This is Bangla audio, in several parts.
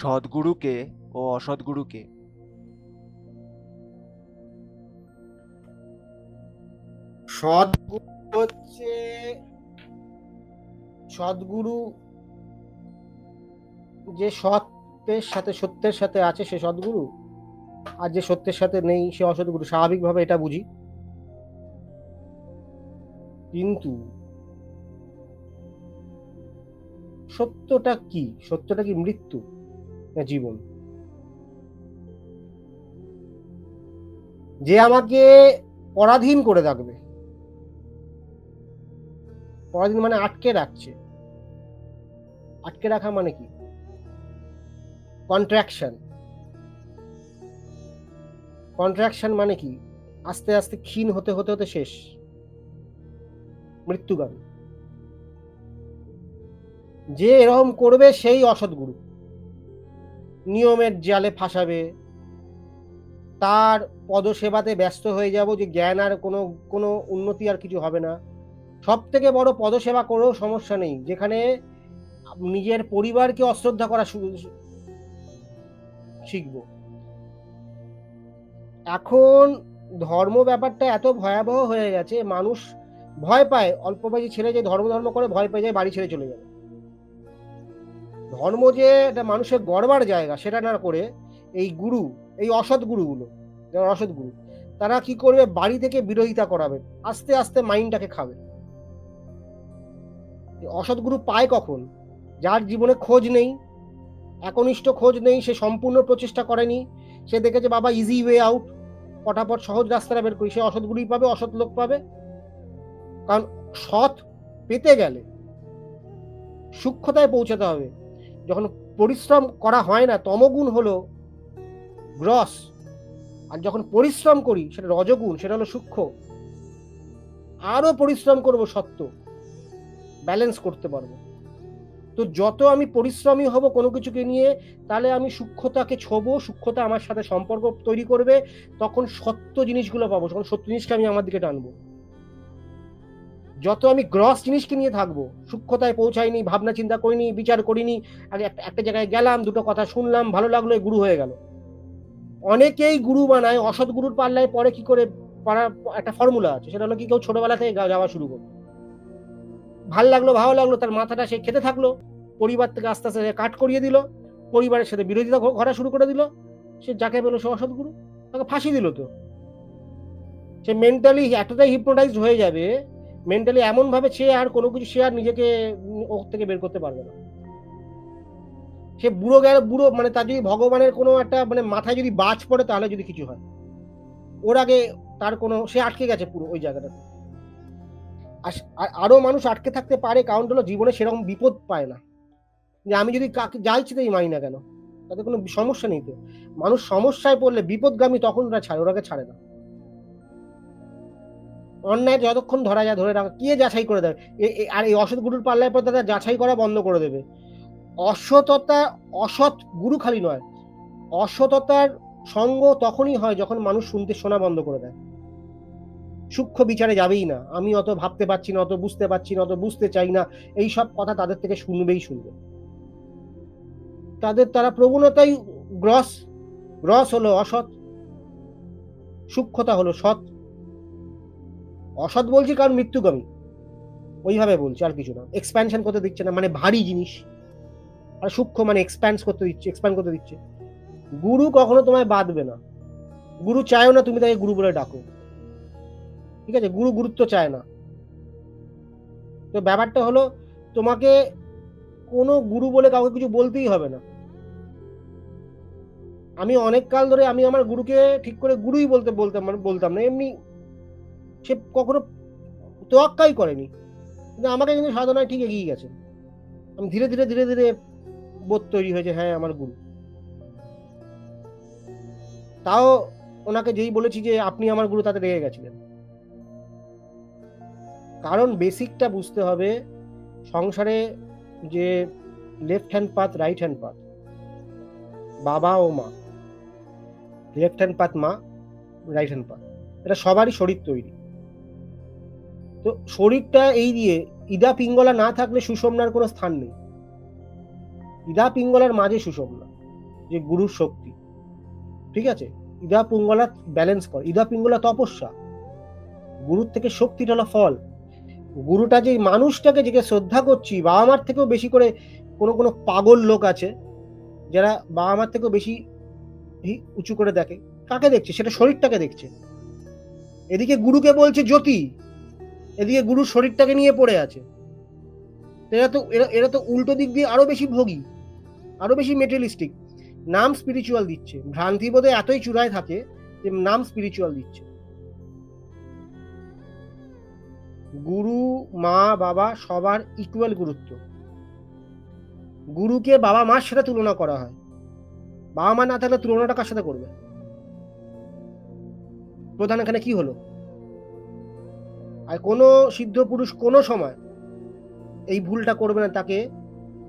সদ্গুরুকে ও অসৎগুরুকে। সদ্গুরু হচ্ছে সদ্গুরু যে সত্যের সাথে আছে সে সদ্গুরু, আর যে সত্যের সাথে নেই সে অসৎগুরু। স্বাভাবিকভাবে এটা বুঝি, কিন্তু সত্যটা কি? সত্যটা কি মৃত্যু না জীবন? যে আমাকে পরাধীন করে রাখবে, পরাধীন মানে আটকে রাখছে। আটকে রাখা মানে কি? কন্ট্রাকশন। কন্ট্রাকশন মানে কি? আস্তে আস্তে ক্ষীণ হতে হতে হতে শেষ, মৃত্যুগামী। যে এরকম করবে সেই অসৎগুরু। নিয়মের জালে ফাঁসাবে, তার পদসেবাতে ব্যস্ত হয়ে যাব, যে জ্ঞান আর কোনো উন্নতি আর কিছু হবে না। সব থেকে বড় পদসেবা করেও সমস্যা নেই, যেখানে নিজের পরিবারকে অশ্রদ্ধা করা শিখবো। এখন ধর্ম ব্যাপারটা এত ভয়াবহ হয়ে গেছে, মানুষ ভয় পায়। অল্প বয়সী ছেলে যে ধর্ম ধর্ম করে ভয় পেয়ে যায়, বাড়ি ছেড়ে চলে যাবে। ধর্ম যে একটা মানুষের গড়বার জায়গা, সেটা না করে এই গুরু, এই অসৎ গুরুগুলো, যারা অসৎ গুরু, তারা কি করবে? বাড়ি থেকে বিরোধিতা করাবে, আস্তে আস্তে মাইন্ডটাকে খাবে। অসৎ গুরু পায় কখন? যার জীবনে খোঁজ নেই, একনিষ্ঠ খোঁজ নেই, সে সম্পূর্ণ প্রচেষ্টা করেনি, সে দেখেছে বাবা ইজি ওয়ে আউট, ফটাফট সহজ রাস্তাটা বের করি, সে অসৎ গুরুই পাবে, অসৎ লোক পাবে। কারণ সৎ পেতে গেলে সূক্ষ্মতায় পৌঁছাতে হবে। যখন পরিশ্রম করা হয় না, তমগুণ হলো গ্রস, আর যখন পরিশ্রম করি সেটা রজগুণ, সেটা হলো সূক্ষ্ম। আরো পরিশ্রম করব, সত্য ব্যালেন্স করতে পারবো। তো যত আমি পরিশ্রমী হব কোনো কিছুকে নিয়ে, তাহলে আমি সূক্ষ্মতাকে ছোবো, সূক্ষ্মতা আমার সাথে সম্পর্ক তৈরি করবে, তখন সত্য জিনিসগুলো পাবো, তখন সত্য জিনিসকে আমি আমার দিকে টানবো। যত আমি গ্রস জিনিসকে নিয়ে থাকবো, সূক্ষ্মতায় পৌঁছাইনি, ভাবনা চিন্তা করিনি, বিচার করিনি, আগে একটা জায়গায় গেলাম, দুটো কথা শুনলাম, ভালো লাগলো, গুরু হয়ে গেল। অনেকেই গুরু বানায়, অসৎ গুরুর পাল্লায় পরে কি করে পারার একটা ফর্মুলা আছে, সেটা হলো কি, কেউ ছোটবেলা থেকে যাওয়া শুরু করবে, ভালো লাগলো, তার মাথাটা সে খেতে থাকলো, পরিবার থেকে আস্তে আস্তে কাট করিয়ে দিল, পরিবারের সাথে বিরোধিতা করা শুরু করে দিল, সে যাকে পেলো সে অসৎ গুরু, তাকে ফাঁসি দিল। তো সে মেন্টালি এতটাই হিপনোটাইজড হয়ে যাবে, মেন্টালি এমন ভাবে সে আর কোনো কিছু, সে আর নিজেকে ওর থেকে বের করতে পারবে না। সে বুড়ো গেল, বুড়ো মানে তার যদি ভগবানের কোনো একটা মানে মাথায় যদি বাজ পড়ে, তাহলে যদি কিছু হয়, ওর আগে তার কোনো, সে আটকে গেছে পুরো ওই জায়গাটাতে। আরো মানুষ আটকে থাকতে পারে, কারণ হলো জীবনে সেরকম বিপদ পায় না, যে আমি যদি কাকে যা ইচ্ছে তাই মানি না কেন, তাতে কোনো সমস্যা নেই। তো মানুষ সমস্যায় পড়লে, বিপদগামী, তখন ওরা ছাড়ে, ওরাকে ছাড়ে না। অন্যায় যতক্ষণ ধরা যায় ধরে রাখা, কে যাচাই করে দেয়? আর এই অসৎ গুরুর পাল্লায় পর তারা যাচাই করা বন্ধ করে দেবে। অসততা, অসৎ গুরু খালি নয়, অসততার সঙ্গ তখনই হয় যখন মানুষ শোনা বন্ধ করে দেয়, সূক্ষ্ম বিচারে যাবেই না, আমি অত ভাবতে পারছি না, অত বুঝতে পারছি না, অত বুঝতে চাই না, এই সব কথা তাদের থেকে শুনবে। তারা প্রবণতাই গ্রস। গ্রস হলো অসৎ, সূক্ষ্মতা হলো সৎ। অসৎ বলছি কারণ মৃত্যুগামী, ওইভাবে বলছি, আর কিছু না। এক্সপ্যানশন করতে দিচ্ছে না, মানে ভারী জিনিস, আর সূক্ষ্ম মানে এক্সপ্যান্ড করতে দিচ্ছে। গুরু কখনো তোমায় বাঁধবে না, গুরু চায়ও না তুমি তাকে গুরু বলে ডাকো, ঠিক আছে? গুরু গুরুত্ব চায় না। তো ব্যাপারটা হলো, তোমাকে কোনো গুরু বলে কাউকে কিছু বলতেই হবে না। আমি অনেক কাল ধরে আমি আমার গুরুকে ঠিক করে গুরুই বলতাম না, এমনি সে কখনো তোয়াক্কাই করেনি, কিন্তু আমাকে কিন্তু সাধনায় ঠিক এগিয়ে গেছে। আমি ধীরে ধীরে ধীরে ধীরে বোধ তৈরি হয়েছে, হ্যাঁ আমার গুরু। তাও ওনাকে যেই বলেছি যে আপনি আমার গুরু, তাতে রেগে গেছিলেন। কারণ বেসিকটা বুঝতে হবে, সংসারে যে left hand path, right hand path, বাবা ও মা, লেফট হ্যান্ড পাথ মা, রাইট হ্যান্ড পাথ, এটা সবারই শরীর তৈরি। তো শরীরটা এই দিয়ে ইদা পিঙ্গলা না থাকলে সুষমনার কোনো স্থান নেই। ইদা পিঙ্গলার মাঝে সুষমনা, যে গুরুর শক্তি, ঠিক আছে? ইদা পিঙ্গলা ব্যালেন্স কর, ইদা পিঙ্গলা তপস্যা, গুরুর থেকে শক্তিটা হলো ফল। গুরুটা যে মানুষটাকে যে শ্রদ্ধা করছি, বাবা মার থেকেও বেশি করে কোনো কোনো পাগল লোক আছে যারা বাবা মার থেকেও বেশি উঁচু করে দেখে। কাকে দেখছে? সেটা শরীরটাকে দেখছে। এদিকে গুরুকে বলছে জ্যোতি, এদিকে গুরুর শরীরটাকে নিয়ে পড়ে আছে। এরা তো উল্টো দিক দিয়ে আরো বেশি ভোগী, আরো বেশি মেটেরিয়ালিস্টিক। নাম স্পিরিচুয়াল দিচ্ছে, ভ্রান্তি বোধে এতই চূড়ায় থাকে যে নাম স্পিরিচুয়াল দিচ্ছে। গুরু, মা, বাবা সবার ইকুয়াল গুরুত্ব। গুরুকে বাবা মার সাথে তুলনা করা হয়, বাবা মা না থাকলে তুলনাটা কার সাথে করবে? প্রধান এখানে কি হলো? আর কোনো সিদ্ধ পুরুষ কোনো সময় এই ভুলটা করবে না, তাকে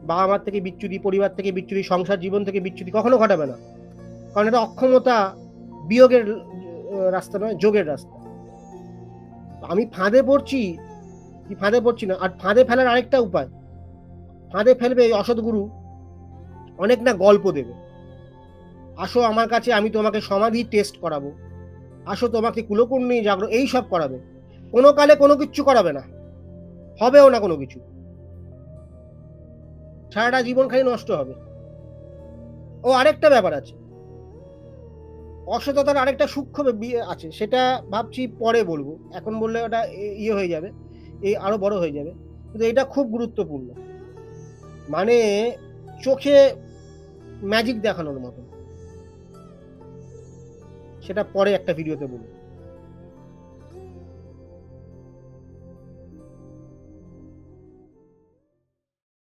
বাবা মার থেকে বিচ্যুতি, পরিবার থেকে বিচ্যুতি, সংসার জীবন থেকে বিচ্যুতি কখনো ঘটাবে না। কারণ এটা অক্ষমতা, বিয়োগের রাস্তা নয়, যোগের রাস্তা। আমি ফাঁদে পড়ছি কি ফাঁদে পড়ছি না। আর ফাঁদে ফেলার আরেকটা উপায়, ফাঁদে ফেলবে অসৎ গুরু, অনেক না গল্প দেবে। আসো আমার কাছে, আমি তোমাকে সমাধি টেস্ট করাবো, আসো তোমাকে কুলকুণ্ডলী জাগ্রত, এই সব করাবে। কোনো কালে কোনো কিচ্ছু করাবে না, হবেও না কোনো কিছু, সারাটা জীবন খালি নষ্ট হবে। ও আরেকটা ব্যাপার আছে, অসততার আরেকটা সূক্ষ্ম আছে, সেটা ভাবছি পরে বলবো, এখন বললে ওটা ইয়ে হয়ে যাবে, এই আরো বড় হয়ে যাবে। কিন্তু এটা খুব গুরুত্বপূর্ণ, মানে চোখে ম্যাজিক দেখানোর মতো। সেটা পরে একটা ভিডিওতে বলবো।